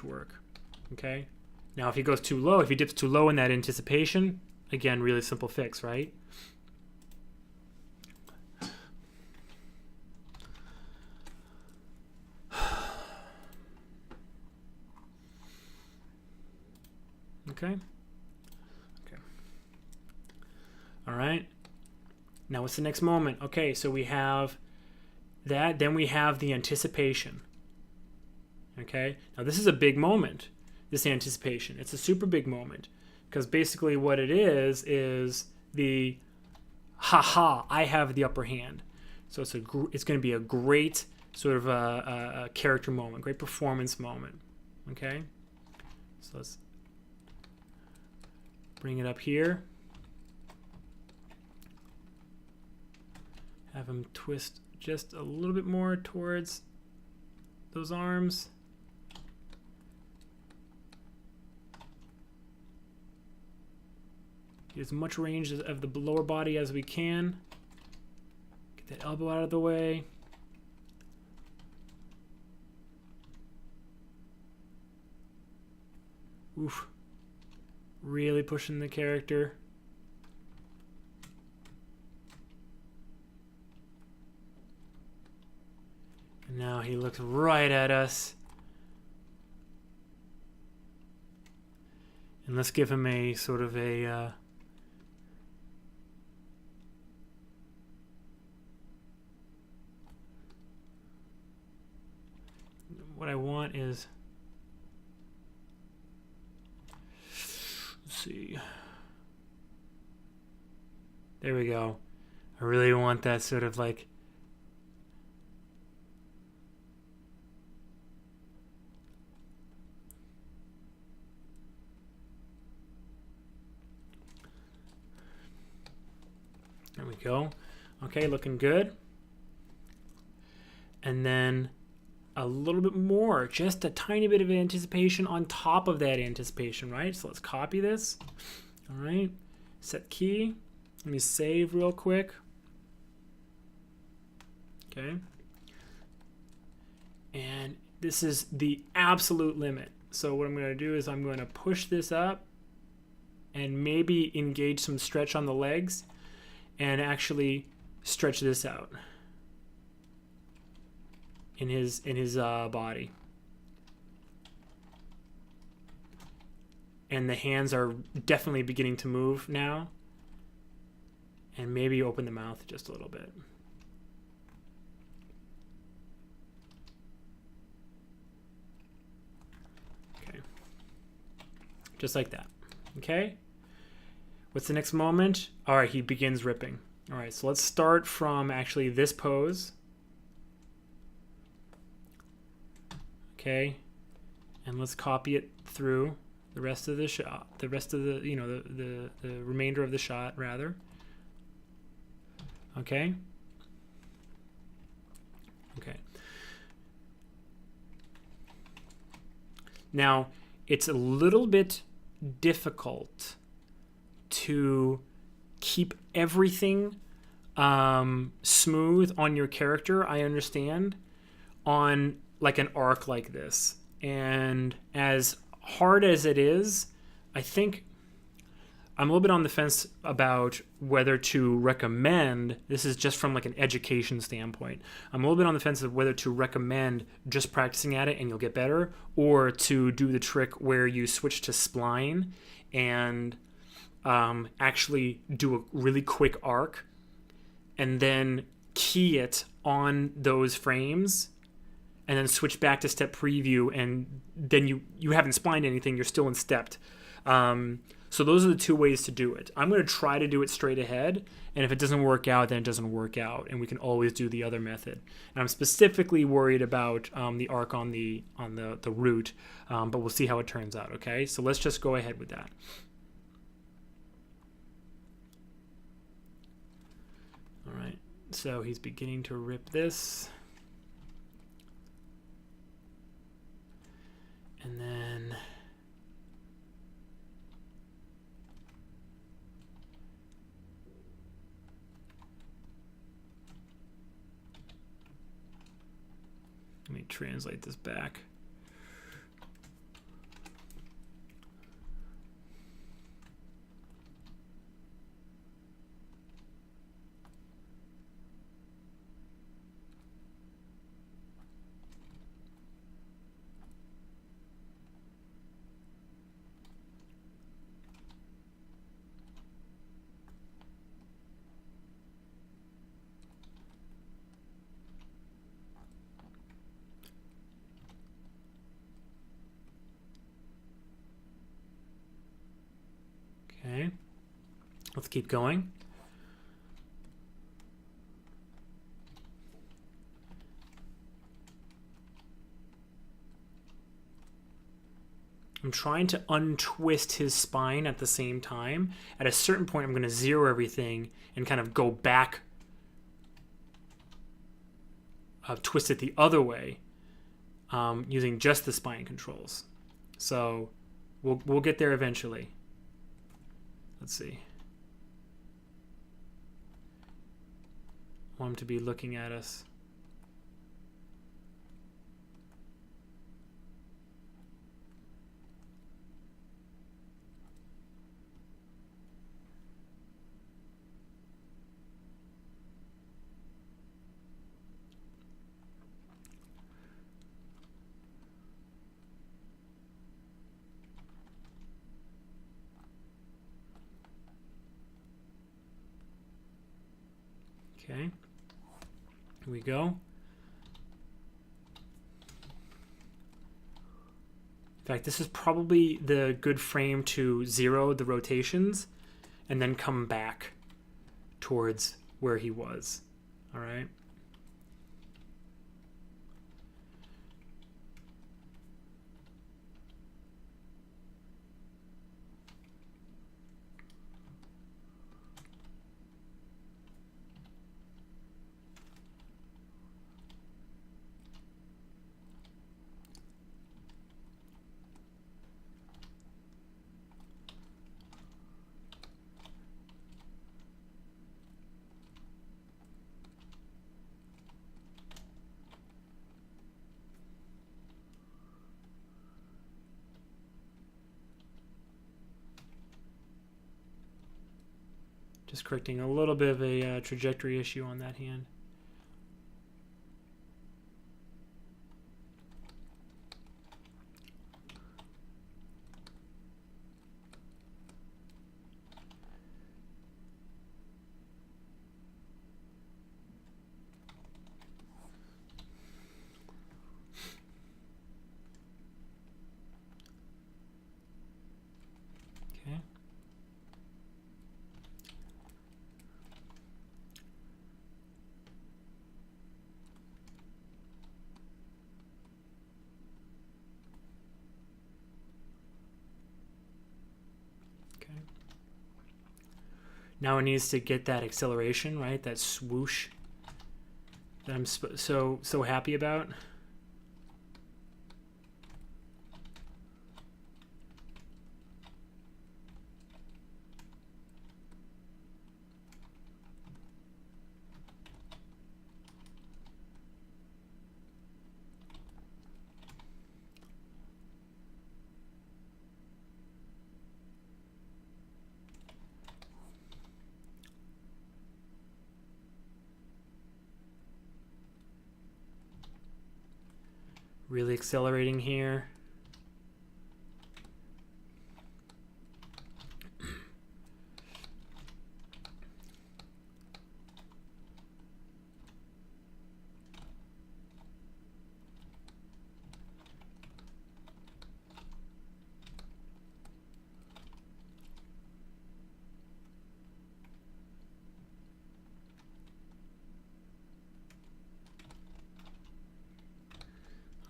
[SPEAKER 1] work. Okay. Now if he goes too low, if he dips too low in that anticipation, again, really simple fix, right? Okay. Okay. All right. Now what's the next moment? Okay, so we have that, then we have the anticipation. Okay? Now this is a big moment, this anticipation. It's a super big moment because basically what it is the haha, I have the upper hand. So it's going to be a great sort of a character moment, great performance moment. Okay? So let's bring it up here. Have him twist just a little bit more towards those arms. Get as much range of the lower body as we can. Get that elbow out of the way. Oof. Really pushing the character. And now he looks right at us. And let's give him a sort of a what I want is, let's see. There we go. I really want that sort of like there we go. Okay, looking good. And then a little bit more, just a tiny bit of anticipation on top of that anticipation, right? So let's copy this. All right, set key. Let me save real quick. Okay. And this is the absolute limit. So what I'm going to do is I'm going to push this up and maybe engage some stretch on the legs and actually stretch this out in his body. And the hands are definitely beginning to move now. And maybe open the mouth just a little bit. Okay. Just like that. Okay. What's the next moment? All right, he begins ripping. All right, so let's start from actually this pose. Okay. And let's copy it through the rest of the shot, the rest of the, you know, the remainder of the shot rather. Okay. Okay. Now, it's a little bit difficult to keep everything smooth on your character, I understand, on like an arc like this. And as hard as it is, I think I'm a little bit on the fence about whether to recommend, this is just from like an education standpoint, I'm a little bit on the fence of whether to recommend just practicing at it and you'll get better, or to do the trick where you switch to spline and actually do a really quick arc and then key it on those frames and then switch back to step preview, and then you haven't splined anything, you're still in stepped. So those are the two ways to do it. I'm going to try to do it straight ahead, and if it doesn't work out, then it doesn't work out, and we can always do the other method. And I'm specifically worried about the arc on the root, but we'll see how it turns out, okay? So let's just go ahead with that. All right, so he's beginning to rip this. And then let me translate this back. Okay, let's keep going. I'm trying to untwist his spine at the same time. At a certain point, I'm going to zero everything and kind of go back, twist it the other way, using just the spine controls. So we'll get there eventually. Let's see. I want him to be looking at us. Okay, here we go. In fact, this is probably the good frame to zero the rotations and then come back towards where he was. All right. Just correcting a little bit of a trajectory issue on that hand. Okay. Now it needs to get that acceleration, right? That swoosh that I'm so happy about. Really accelerating here.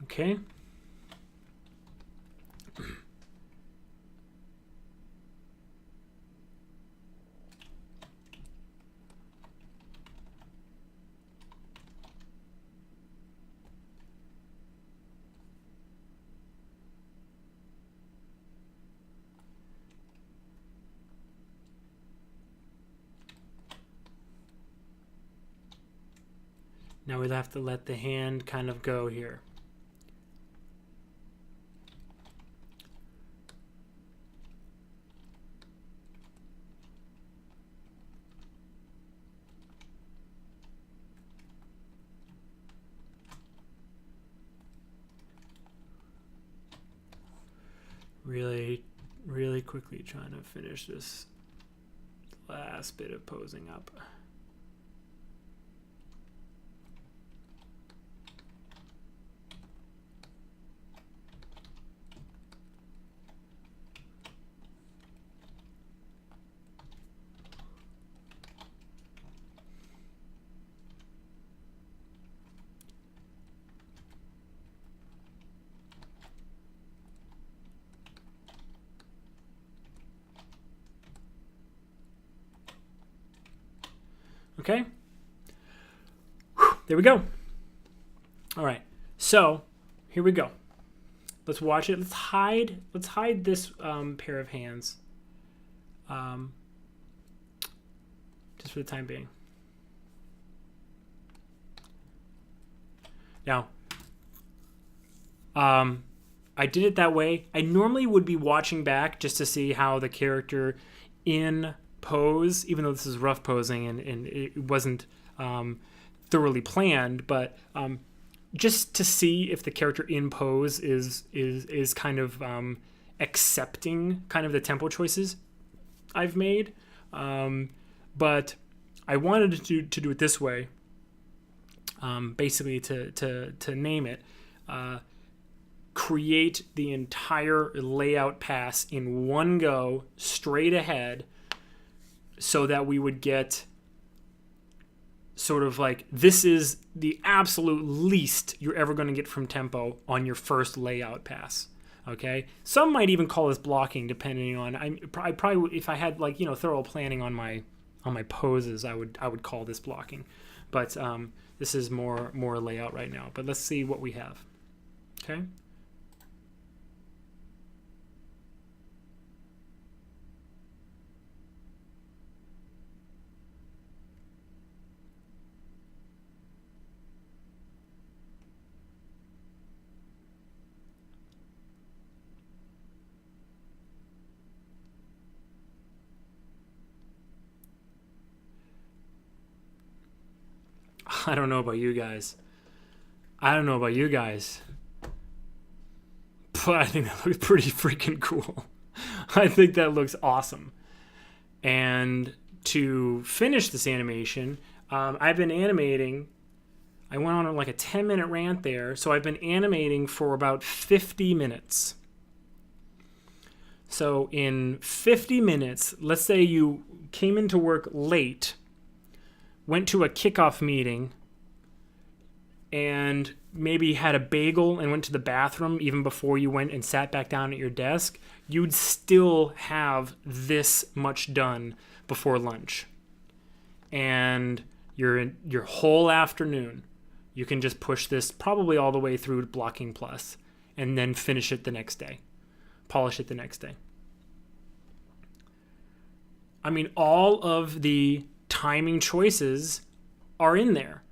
[SPEAKER 1] Okay. Now we'll have to let the hand kind of go here. Really quickly trying to finish this last bit of posing up. Okay. There we go. All right. So here we go. Let's watch it. Let's hide this pair of hands. Just for the time being. Now, I did it that way. I normally would be watching back just to see how the character in pose, even though this is rough posing and it wasn't thoroughly planned, but just to see if the character in pose is kind of accepting kind of the tempo choices I've made. But I wanted to do it this way, basically to name it, create the entire layout pass in one go, straight ahead, so that we would get sort of like, this is the absolute least you're ever going to get from tempo on your first layout pass. Okay, some might even call this blocking, depending on. I probably, if I had like thorough planning on my poses, I would call this blocking, but this is more layout right now. But let's see what we have. Okay. I don't know about you guys. I don't know about you guys. But I think that looks pretty freaking cool. I think that looks awesome. And to finish this animation, I've been animating. I went on like a 10-minute rant there. So I've been animating for about 50 minutes. So in 50 minutes, let's say you came into work late, went to a kickoff meeting, and maybe had a bagel and went to the bathroom even before you went and sat back down at your desk, you'd still have this much done before lunch. And your whole afternoon, you can just push this probably all the way through to Blocking Plus and then finish it the next day. Polish it the next day. I mean, all of the timing choices are in there.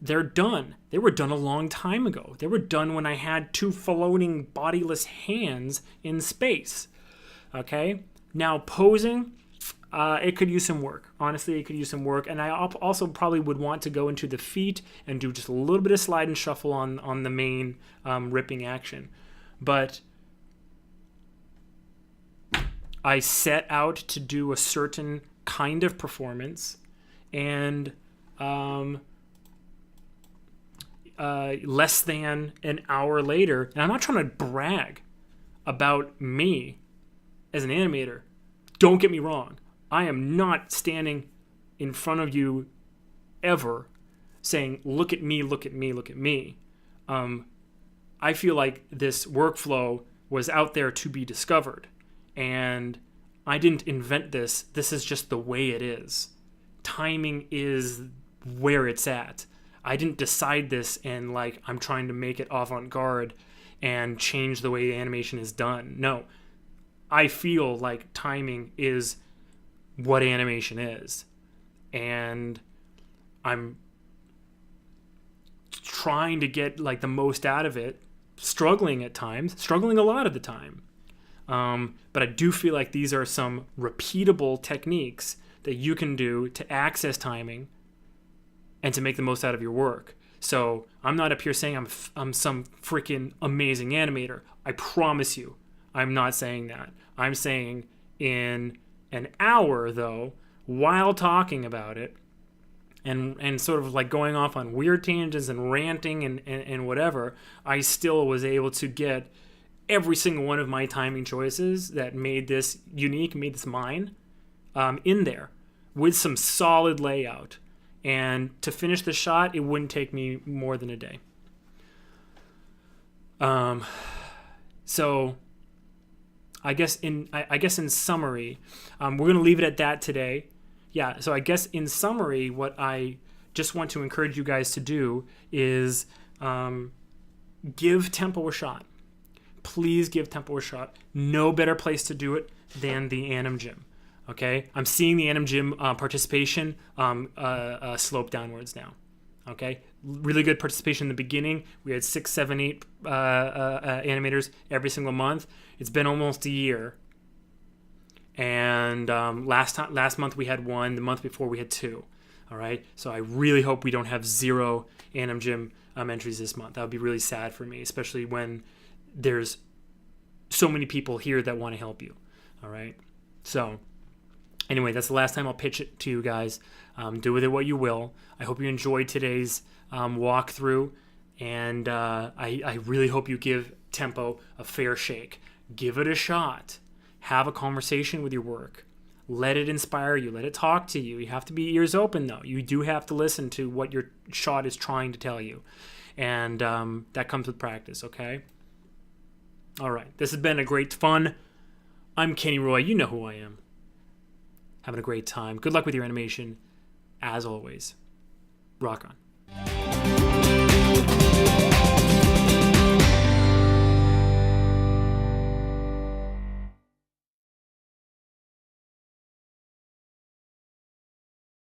[SPEAKER 1] They're done. They were done a long time ago. They were done when I had 2 floating bodiless hands in space. Okay? Now, posing, it could use some work. Honestly, it could use some work. And I also probably would want to go into the feet and do just a little bit of slide and shuffle on the main ripping action. But I set out to do a certain kind of performance, and less than an hour later, and I'm not trying to brag about me as an animator. Don't get me wrong. I am not standing in front of you ever saying, look at me, look at me, look at me. I feel like this workflow was out there to be discovered. And I didn't invent this. This is just the way it is. Timing is where it's at. I didn't decide this and I'm trying to make it avant-garde and change the way animation is done. No. I feel like timing is what animation is. And I'm trying to get the most out of it, struggling at times, struggling a lot of the time. But I do feel like these are some repeatable techniques that you can do to access timing and to make the most out of your work. So I'm not up here saying I'm some freaking amazing animator. I promise you, I'm not saying that. I'm saying in an hour, though, while talking about it, and sort of going off on weird tangents and ranting and whatever, I still was able to get every single one of my timing choices that made this unique, made this mine, in there with some solid layout. And to finish the shot, it wouldn't take me more than a day. So I guess in summary, we're going to leave it at that today. Yeah, so I guess in summary, what I just want to encourage you guys to do is give tempo a shot. Please give tempo a shot. No better place to do it than the AnimGym. Okay, I'm seeing the AnimGym participation slope downwards now. Okay, really good participation in the beginning. We had 6, 7, 8 animators every single month. It's been almost a year, and last month we had 1. The month before we had 2. All right, so I really hope we don't have 0 AnimGym entries this month. That would be really sad for me, especially when there's so many people here that want to help you. All right, so anyway, that's the last time I'll pitch it to you guys. Do with it what you will. I hope you enjoyed today's walkthrough, and I really hope you give tempo a fair shake. Give it a shot. Have a conversation with your work. Let it inspire you. Let it talk to you. You have to be ears open, though. You do have to listen to what your shot is trying to tell you, and that comes with practice, okay? All right. This has been a great fun. I'm Kenny Roy. You know who I am. Having a great time. Good luck with your animation. As always, rock on.